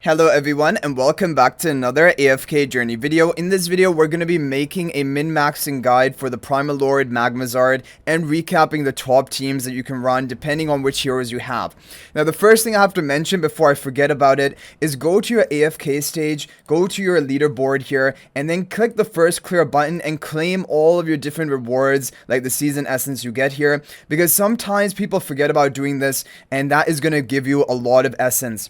Hello everyone and welcome back to another AFK journey video. In this video we're going to be making a min-maxing guide for the Primal Lord, Magmazard, and recapping the top teams that you can run depending on which heroes you have. Now the first thing I have to mention before I forget about it is go to your AFK stage, go to your leaderboard here, and then click the first clear button and claim all of your different rewards like the season essence you get here, because sometimes people forget about doing this and that is going to give you a lot of essence.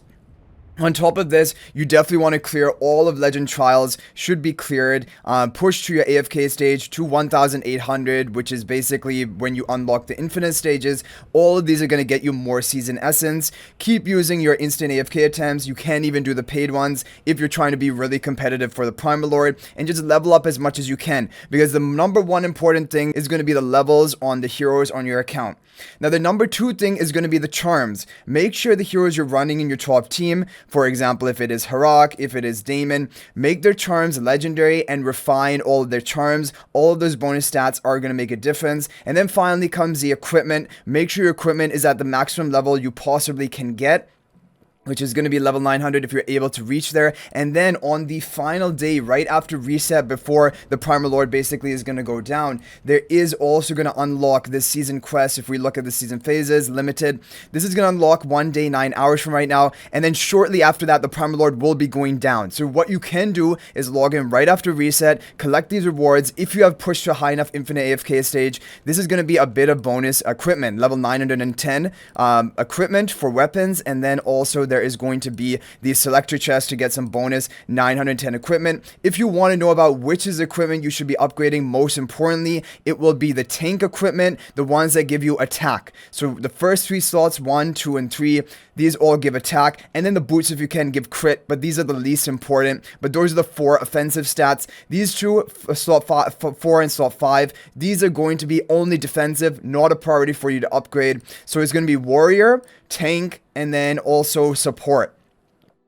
On top of this, you definitely want to clear all of Legend Trials, should be cleared. Push to your AFK stage to 1800, which is basically when you unlock the infinite stages. All of these are going to get you more season essence. Keep using your instant AFK attempts. You can even do the paid ones if you're trying to be really competitive for the Primal Lord, and just level up as much as you can, because the number one important thing is going to be the levels on the heroes on your account. Now the number two thing is going to be the charms. Make sure the heroes you're running in your top team, for example if it is Harak, if it is Daemon, make their charms legendary and refine all of their charms. All of those bonus stats are going to make a difference. And then finally comes the equipment. Make sure your equipment is at the maximum level you possibly can get, which is going to be level 900 if you're able to reach there. And then on the final day, right after reset, before the Primal Lord basically is going to go down, there is also going to unlock this season quest. If we look at the season phases, limited, this is going to unlock 1 day, 9 hours from right now. And then shortly after that, the Primal Lord will be going down. So what you can do is log in right after reset, collect these rewards. If you have pushed to a high enough infinite AFK stage, this is going to be a bit of bonus equipment, level 910 equipment for weapons. And then also there is going to be the selector chest to get some bonus 910 equipment. If you want to know about which is equipment you should be upgrading, most importantly, it will be the tank equipment, the ones that give you attack. So the first 3 slots, 1, 2, and 3, these all give attack, and then the boots, if you can, give crit, but these are the least important. But those are the 4 offensive stats. These two, slot 4 and slot 5, these are going to be only defensive, not a priority for you to upgrade. So it's going to be warrior, tank, and then also support.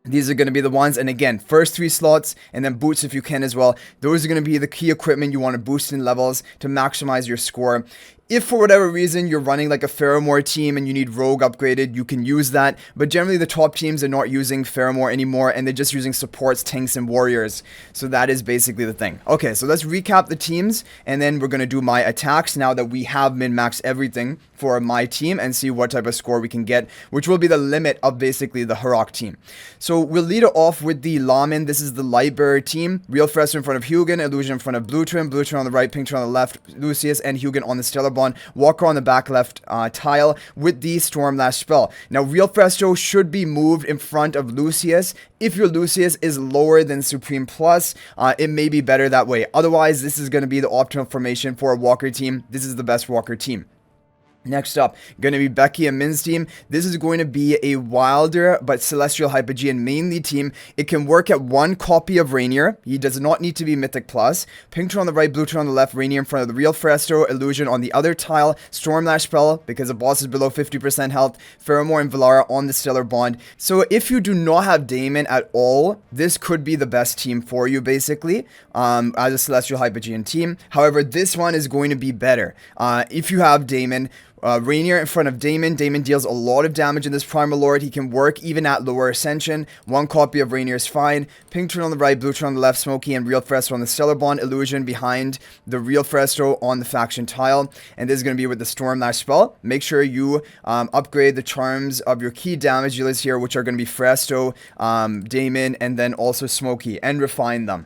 These are going to be the ones, and again, first 3 slots, and then boots if you can as well. Those are going to be the key equipment you want to boost in levels to maximize your score. If for whatever reason you're running like a Pheromore team and you need Rogue upgraded, you can use that. But generally the top teams are not using Pheromore anymore, and they're just using supports, tanks, and warriors. So that is basically the thing. Okay, so let's recap the teams, and then we're going to do my attacks now that we have min-maxed everything for my team, and see what type of score we can get, which will be the limit of basically the Harak team. So we'll lead it off with the Lamin. This is the Lightbearer team. Real Fresco in front of Hugin, Illusion in front of Blue Trim on the right, Pink Trim on the left, Lucius and Hugin on the Stellar Bond. Walker on the back left tile with the Stormlash spell. Now Real Fresco should be moved in front of Lucius. If your Lucius is lower than Supreme Plus, it may be better that way. Otherwise, this is going to be the optimal formation for a Walker team. This is the best Walker team. Next up, going to be Becky and Min's team. This is going to be a wilder but celestial Hypogean mainly team. It can work at 1 copy of Rainier. He does not need to be Mythic Plus. Pink turn on the right, blue turn on the left, Rainier in front of the Real Fresco, Illusion on the other tile, Stormlash spell because the boss is below 50% health, Pheromore and Valara on the Stellar Bond. So if you do not have Daemon at all, this could be the best team for you basically as a celestial Hypogean team. However, this one is going to be better if you have Daemon. Rainier in front of Daemon. Daemon deals a lot of damage in this Primal Lord. He can work even at lower Ascension. 1 copy of Rainier is fine. Pink turn on the right, blue turn on the left, Smoky and Real Fresco on the Stellar Bond. Illusion behind the Real Fresco on the faction tile. And this is going to be with the Stormlash spell. Make sure you upgrade the charms of your key damage dealers here, which are going to be Fresco, Daemon, and then also Smoky, and refine them.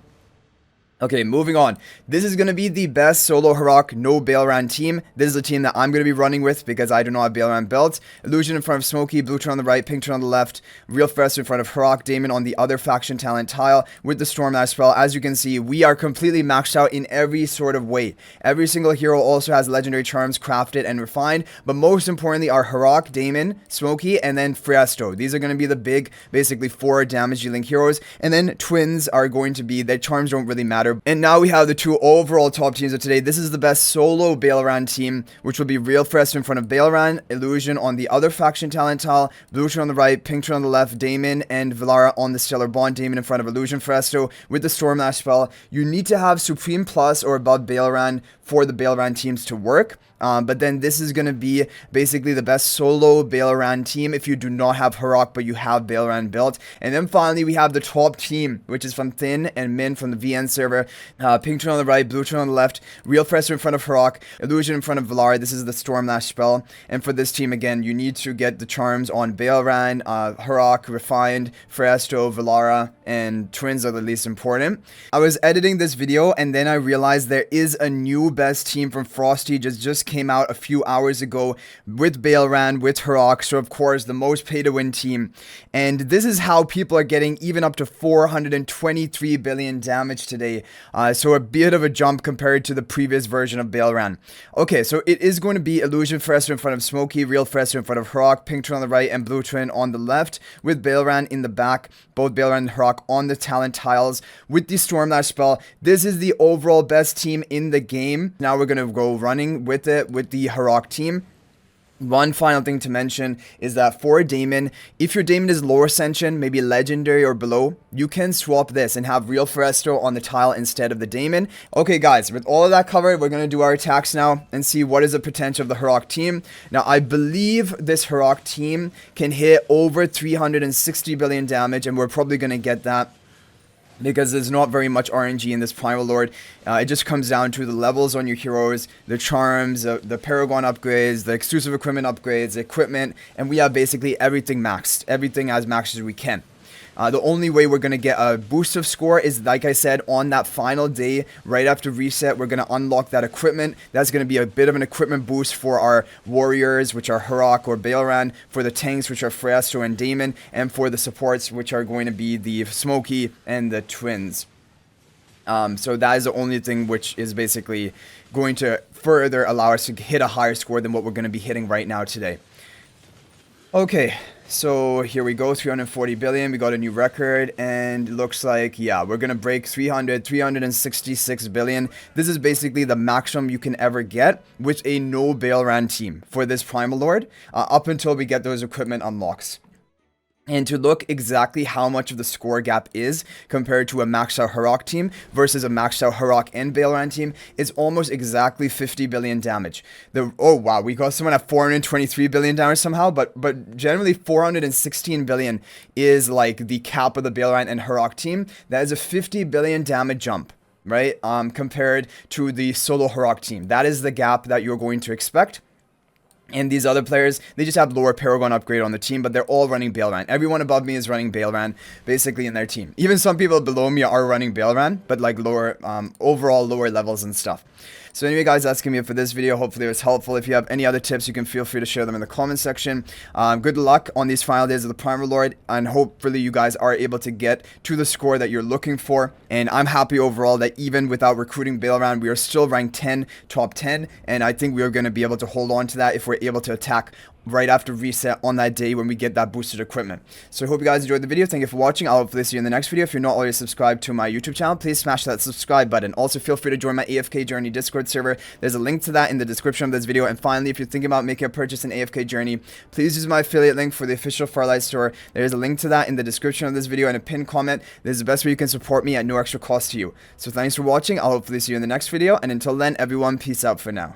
Okay, moving on. This is going to be the best solo Harak No-Baelran team. This is the team that I'm going to be running with because I do not have Baelran belts. Illusion in front of Smoky, blue turn on the right, pink turn on the left, Real Fresco in front of Harak, Daemon on the other faction talent tile with the Stormlash spell. As you can see, we are completely maxed out in every sort of way. Every single hero also has legendary charms crafted and refined, but most importantly are Harak, Daemon, Smoky, and then Fresco. These are going to be the big, basically 4 damage dealing heroes, and then twins are going to be, their charms don't really matter. And now we have the 2 overall top teams of today. This is the best solo Baelran team, which will be Real Fresco in front of Baelran, Illusion on the other faction talent tile, blue turn on the right, pink turn on the left, Daemon and Valara on the Stellar Bond, Daemon in front of Illusion Fresco with the Stormlash spell. You need to have Supreme Plus or above Baelran for the Baelran teams to work. But then this is going to be basically the best solo Baelran team if you do not have Harak, but you have Baelran built. And then finally, we have the top team, which is from Thin and Min from the VN server. Pink Twin on the right, Blue Twin on the left, Real Fresser in front of Harak, Illusion in front of Valar. This is the Stormlash spell. And for this team, again, you need to get the charms on Baelran, Harak, Refined, Fresto, Valara, and Twins are the least important. I was editing this video and then I realized there is a new best team from Frosty just came out a few hours ago with Baelran, with Harak, so of course the most pay-to-win team. And this is how people are getting even up to 423 billion damage today. So a bit of a jump compared to the previous version of Baelran. Okay, so it is going to be Illusion Fresser in front of Smokey, Real Fresser in front of Harak, Pink Twin on the right, and Blue Twin on the left, with Baelran in the back, both Baelran and Harak on the talent tiles with the Stormlash spell. This is the overall best team in the game. Now we're going to go running with it with the Harak team. One final thing to mention is that for Daemon, if your Daemon is lower Ascension, maybe Legendary or below, you can swap this and have Real Fresto on the tile instead of the Daemon. Okay guys, with all of that covered, we're going to do our attacks now and see what is the potential of the Harak team. Now I believe this Harak team can hit over 360 billion damage, and we're probably going to get that, because there's not very much RNG in this Primal Lord. It just comes down to the levels on your heroes, the charms, the Paragon upgrades, the exclusive equipment upgrades, the equipment, and we have basically everything maxed. Everything as maxed as we can. The only way we're going to get a boost of score is, like I said, on that final day, right after reset, we're going to unlock that equipment. That's going to be a bit of an equipment boost for our warriors, which are Harak or Baelran, for the tanks, which are Fresto and Daemon, and for the supports, which are going to be the Smokey and the Twins. So that is the only thing which is basically going to further allow us to hit a higher score than what we're going to be hitting right now today. Okay, so here we go, 340 billion, we got a new record, and it looks like, yeah, we're gonna break 366 billion. This is basically the maximum you can ever get with a no-Baelran team for this Primal Lord, up until we get those equipment unlocks. And to look exactly how much of the score gap is compared to a maxed out Harak team versus a maxed out Harak and Baelran team, is almost exactly 50 billion damage. Oh wow, we got someone at 423 billion damage somehow, but generally 416 billion is like the cap of the Baelran and Harak team. That is a 50 billion damage jump, right? Compared to the solo Harak team. That is the gap that you're going to expect. And these other players, they just have lower Paragon upgrade on the team, but they're all running Baelran. Everyone above me is running Baelran, basically, in their team. Even some people below me are running Baelran, but like lower, overall lower levels and stuff. So anyway, guys, that's going to be it for this video. Hopefully it was helpful. If you have any other tips, you can feel free to share them in the comment section. Good luck on these final days of the Primal Lord, and hopefully you guys are able to get to the score that you're looking for. And I'm happy overall that even without recruiting Baelran, we are still ranked 10, top 10, and I think we are going to be able to hold on to that if we're able to attack right after reset on that day when we get that boosted equipment. So I hope you guys enjoyed the video. Thank you for watching. I'll hopefully see you in the next video. If you're not already subscribed to my YouTube channel, please smash that subscribe button. Also, feel free to join my AFK Journey Discord server. There's a link to that in the description of this video. And finally, if you're thinking about making a purchase in AFK Journey, please use my affiliate link for the official Farlight store. There's a link to that in the description of this video and a pinned comment. This is the best way you can support me at no extra cost to you. So thanks for watching. I'll hopefully see you in the next video. And until then, everyone, peace out for now.